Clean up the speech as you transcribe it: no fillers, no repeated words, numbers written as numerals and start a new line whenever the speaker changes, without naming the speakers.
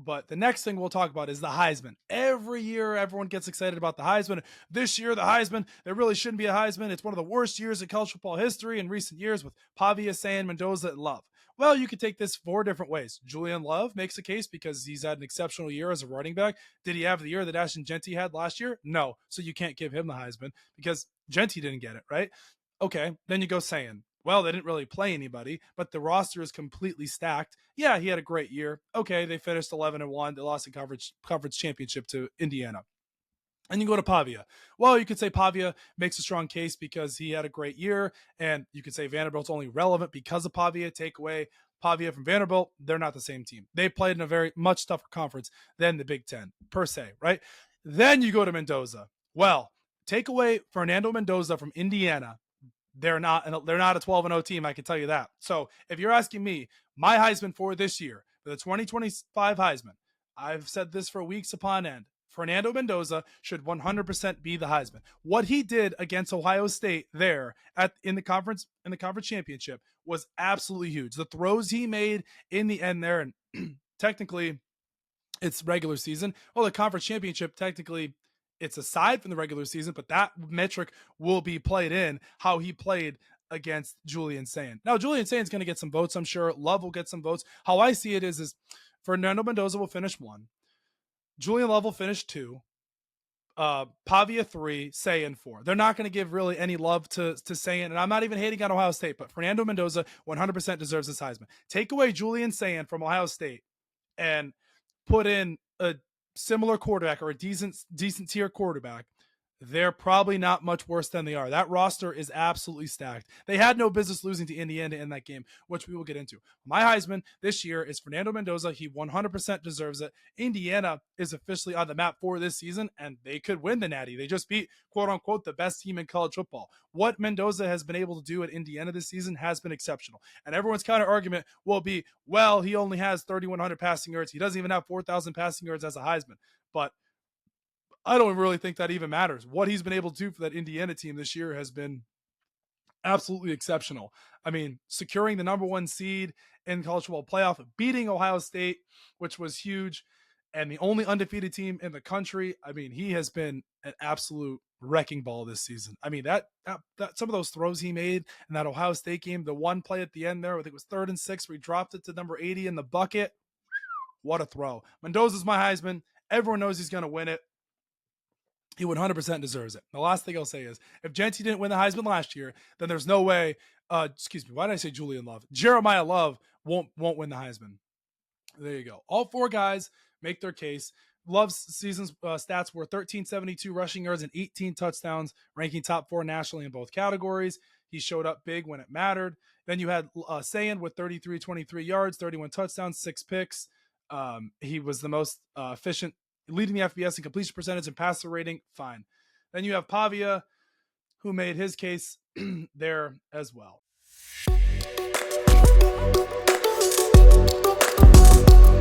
But the next thing we'll talk about is the Heisman. Every year, everyone gets excited about the Heisman. This year, the Heisman, there really shouldn't be a Heisman. It's one of the worst years in college football history in recent years with Pavia, Sayin, Mendoza, and Love. Well, you could take this 4 different ways. Julian Love makes a case because he's had an exceptional year as a running back. Did he have the year that Ashton Jeanty had last year? No. So you can't give him the Heisman because Jeanty didn't get it, right? Okay, then you go Sayin. Well, they didn't really play anybody, but the roster is completely stacked. Yeah, he had a great year. Okay, they finished 11-1. They lost the conference championship to Indiana. And you go to Pavia. Well, you could say Pavia makes a strong case because he had a great year, and you could say Vanderbilt's only relevant because of Pavia. Take away Pavia from Vanderbilt, they're not the same team. They played in a very much tougher conference than the Big Ten, per se, right? Then you go to Mendoza. Well, take away Fernando Mendoza from Indiana. They're not a 12-0 team, I can tell you that. So if you're asking me, my Heisman for this year, for the 2025 Heisman, I've said this for weeks upon end. Fernando Mendoza should 100% be the Heisman. What he did against Ohio State there in the conference championship was absolutely huge. The throws he made in the end there, and technically it's regular season. Well, the conference championship technically it's aside from the regular season, but that metric will be played in how he played against Julian Sayin. Now, Julian Sayin's going to get some votes, I'm sure. Love will get some votes. How I see it is Fernando Mendoza will finish 1. Julian Love will finish 2. Pavia 3, Sayin 4. They're not going to give really any love to Sayin, and I'm not even hating on Ohio State, but Fernando Mendoza 100% deserves this Heisman. Take away Julian Sayin from Ohio State and put in a similar quarterback or a decent tier quarterback, they're probably not much worse than they are. That roster is absolutely stacked. They had no business losing to Indiana in that game, which we will get into. My Heisman this year is Fernando Mendoza. He 100% deserves it. Indiana is officially on the map for this season, and they could win the Natty. They just beat, quote-unquote, the best team in college football. What Mendoza has been able to do at Indiana this season has been exceptional. And everyone's counter-argument will be, well, he only has 3,100 passing yards. He doesn't even have 4,000 passing yards as a Heisman. But I don't really think that even matters. What he's been able to do for that Indiana team this year has been absolutely exceptional. I mean, securing the number 1 seed in college football playoff, beating Ohio State, which was huge, and the only undefeated team in the country. I mean, he has been an absolute wrecking ball this season. I mean, that some of those throws he made in that Ohio State game, the one play at the end there, I think it was 3rd and 6, where he dropped it to number 80 in the bucket. What a throw. Mendoza's my Heisman. Everyone knows he's going to win it. He 100% deserves it. The last thing I'll say is, if Jeanty didn't win the Heisman last year, then there's no way, why did I say Julian Love? Jeremiyah Love won't win the Heisman. There you go. All 4 guys make their case. Love's season's stats were 1,372 rushing yards and 18 touchdowns, ranking top 4 nationally in both categories. He showed up big when it mattered. Then you had Sayin with 23 yards, 31 touchdowns, 6 picks. He was the most efficient, leading the FBS in completion percentage and passer rating. Fine. Then you have Pavia, who made his case there as well.